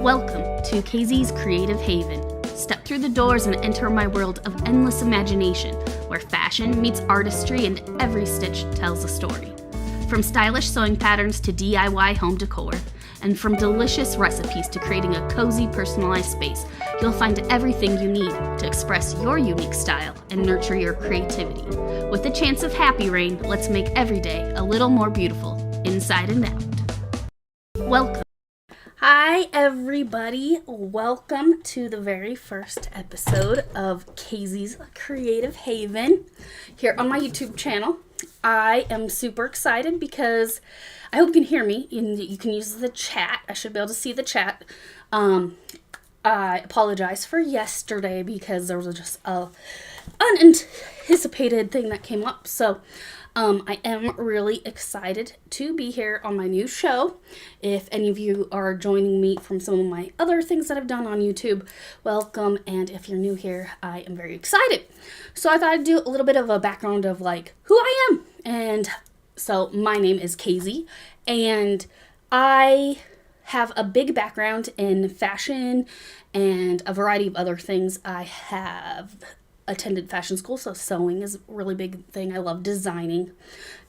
Welcome to Kaysie's Creative Haven. Step through the doors and enter my world of endless imagination, where fashion meets artistry and every stitch tells a story. From stylish sewing patterns to DIY home decor, and from delicious recipes to creating a cozy, personalized space, you'll find everything you need to express your unique style and nurture your creativity. With a chance of happy rain, let's make every day a little more beautiful, inside and out. Welcome. Hi, everybody. Welcome to the very first episode of Kaysie's Creative Haven here on my YouTube channel. I am super excited because I hope you can hear me and you can use the chat. I should be able to see the chat. I apologize for yesterday because there was just a unanticipated thing that came up. So I am really excited to be here on my new show. If any of you are joining me from some of my other things that I've done on YouTube, welcome. And if you're new here, I am very excited. So I thought I'd do a little bit of a background of like who I am. And so my name is Kaysie, and I have a big background in fashion and a variety of other things. I have attended fashion school, so sewing is a really big thing. I love designing,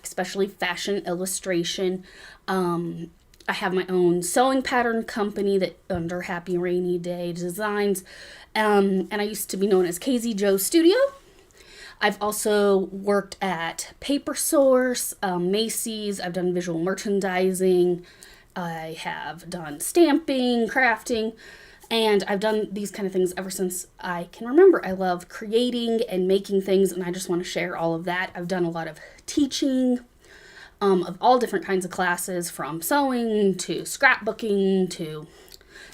especially fashion illustration. I have my own sewing pattern company that under Happy Rainy Day Designs, and I used to be known as Kaysie Joe Studio. I've also worked at Paper Source, Macy's. I've done visual merchandising. I have done stamping, crafting, and I've done these kind of things ever since I can remember. I love creating and making things, and I just want to share all of that. I've done a lot of teaching of all different kinds of classes, from sewing to scrapbooking to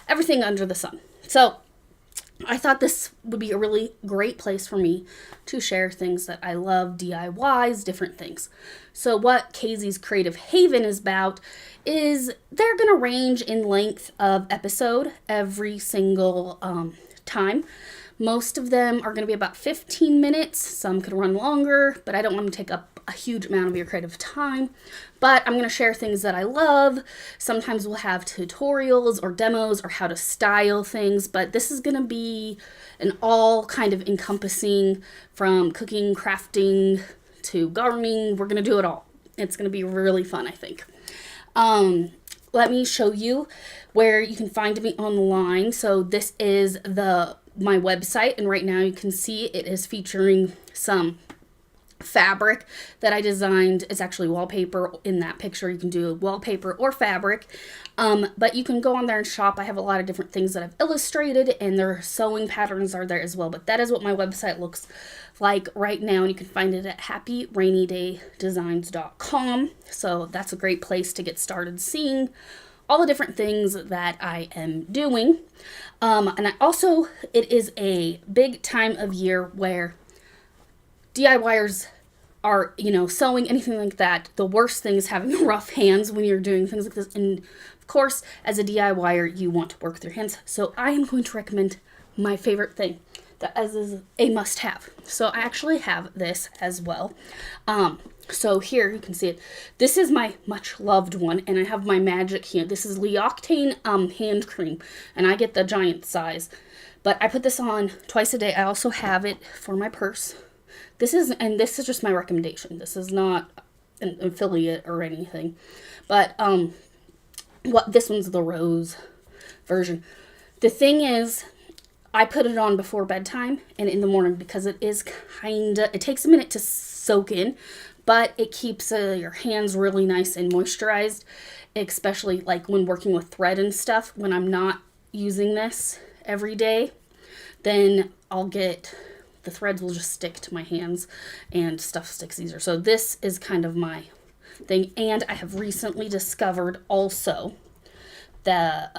everything under the sun. So I thought this would be a really great place for me to share things that I love, DIYs, different things. So what Kaysie's Creative Haven is about is they're going to range in length of episode every single time. Most of them are going to be about 15 minutes. Some could run longer, but I don't want to take up a huge amount of your creative time. But I'm going to share things that I love. Sometimes we'll have tutorials or demos or how to style things, but this is going to be an all kind of encompassing, from cooking, crafting to gardening. We're going to do it all. It's going to be really fun, I think. Let me show you where you can find me online. So this is my website, and right now you can see it is featuring some fabric that I designed. It's actually wallpaper in that picture. You can do wallpaper or fabric, but you can go on there and shop. I have a lot of different things that I've illustrated, and their sewing patterns are there as well. But that is what my website looks like right now, and you can find it at happyrainydaydesigns.com. So that's a great place to get started seeing all the different things that I am doing. And I also, it is a big time of year where DIYers are, sewing, anything like that. The worst thing is having rough hands when you're doing things like this. And of course, as a DIYer, you want to work with your hands. So I am going to recommend my favorite thing that is a must-have. So I actually have this as well. So here you can see it. This is my much loved one, and I have my magic here. This is L'Occitane hand cream, and I get the giant size. But I put this on twice a day. I also have it for my purse. This is just my recommendation. This is not an affiliate or anything. But this one's the rose version. The thing is, I put it on before bedtime and in the morning because it takes a minute to soak in, but it keeps your hands really nice and moisturized, especially like when working with thread and stuff. When I'm not using this every day, then the threads will just stick to my hands and stuff sticks easier. So this is kind of my thing. And I have recently discovered also the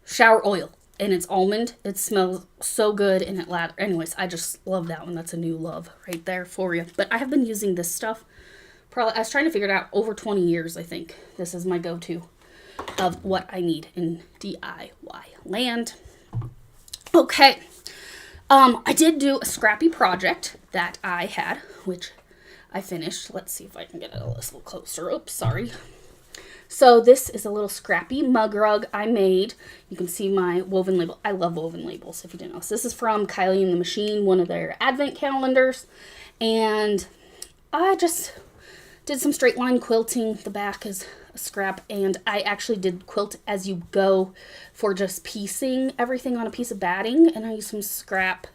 shower oil, and it's almond. It smells so good, and anyways, I just love that one. That's a new love right there for you. But I have been using this stuff I was trying to figure it out over 20 years, I think. This is my go-to of what I need in DIY land. Okay. I did do a scrappy project that I had, which I finished. Let's see if I can get it a little closer. Oops, sorry. So this is a little scrappy mug rug I made. You can see my woven label. I love woven labels, if you didn't know. So this is from Kylie and the Machine, one of their advent calendars. And I just did some straight line quilting. The back is a scrap, and I actually did quilt as you go for just piecing everything on a piece of batting, and I used some scrap.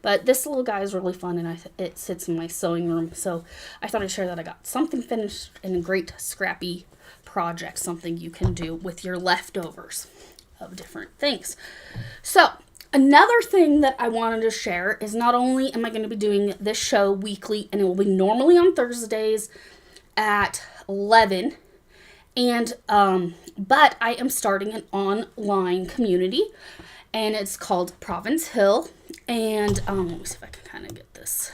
But this little guy is really fun, and it sits in my sewing room, so I thought I'd share that I got something finished and a great scrappy project, something you can do with your leftovers of different things. So another thing that I wanted to share is not only am I going to be doing this show weekly, and it will be normally on Thursdays at 11, and but I am starting an online community, and it's called Province Hill. And let me see if I can kind of get this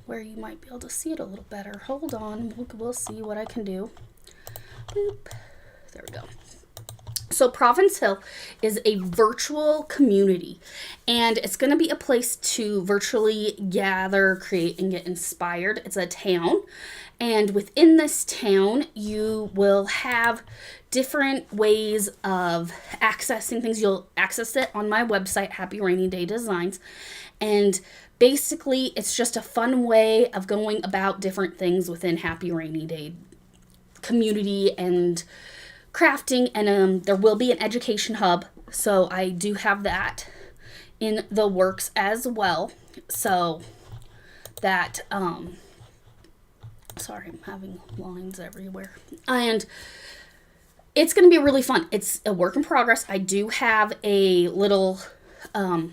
where you might be able to see it a little better. Hold on, we'll see what I can do. Boop. There we go. So Province Hill is a virtual community, and it's going to be a place to virtually gather, create, and get inspired. It's a town, and within this town, you will have different ways of accessing things. You'll access it on my website, Happy Rainy Day Designs, and basically, it's just a fun way of going about different things within Happy Rainy Day community and crafting. And there will be an education hub, so I do have that in the works as well. So that sorry, I'm having lines everywhere, and it's going to be really fun. It's a work in progress. I do have a little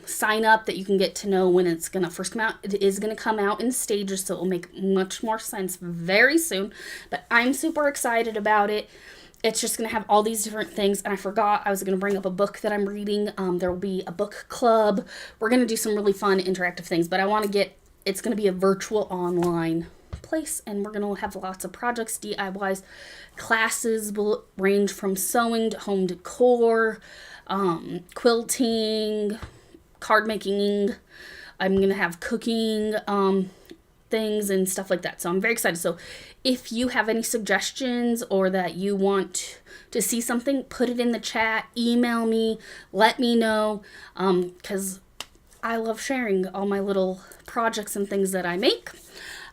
sign up that you can get to know when it's going to first come out. It is going to come out in stages, so it will make much more sense very soon, but I'm super excited about it. It's just going to have all these different things, and I forgot I was going to bring up a book that I'm reading. There will be a book club. We're going to do some really fun interactive things, but I want to get, it's going to be a virtual online place, and we're going to have lots of projects, DIYs. Classes will range from sewing to home decor, quilting, card making. I'm going to have cooking things and stuff like that. So I'm very excited. So if you have any suggestions or that you want to see something, put it in the chat, email me, let me know, because I love sharing all my little projects and things that I make.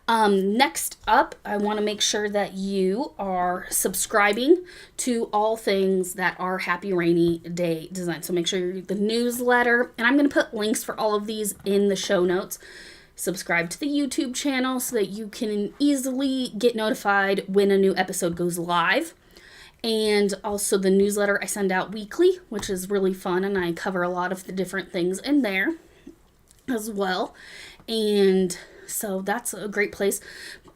Next up, I want to make sure that you are subscribing to all things that are Happy Rainy Day Design. So make sure you read the newsletter, and I'm going to put links for all of these in the show notes. Subscribe to the YouTube channel so that you can easily get notified when a new episode goes live. And also the newsletter I send out weekly, which is really fun, and I cover a lot of the different things in there as well. And so that's a great place.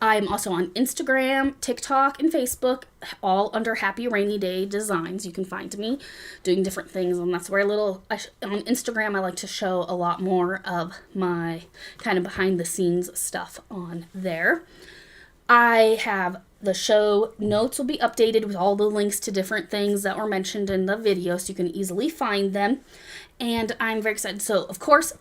I'm also on Instagram, TikTok, and Facebook, all under Happy Rainy Day Designs. You can find me doing different things, and that's where on Instagram I like to show a lot more of my kind of behind the scenes stuff on there. I have the show notes will be updated with all the links to different things that were mentioned in the video, so you can easily find them. And I'm very excited. So, of course,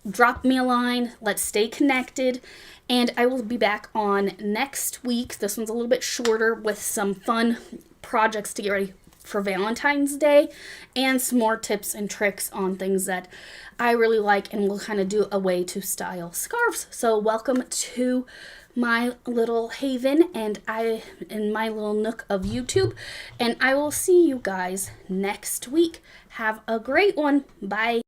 drop me a line. Let's stay connected. And I will be back on next week. This one's a little bit shorter with some fun projects to get ready for Valentine's Day and some more tips and tricks on things that I really like, and we'll kind of do a way to style scarves. So welcome to my little haven and in my little nook of YouTube, and I will see you guys next week. Have a great one. Bye.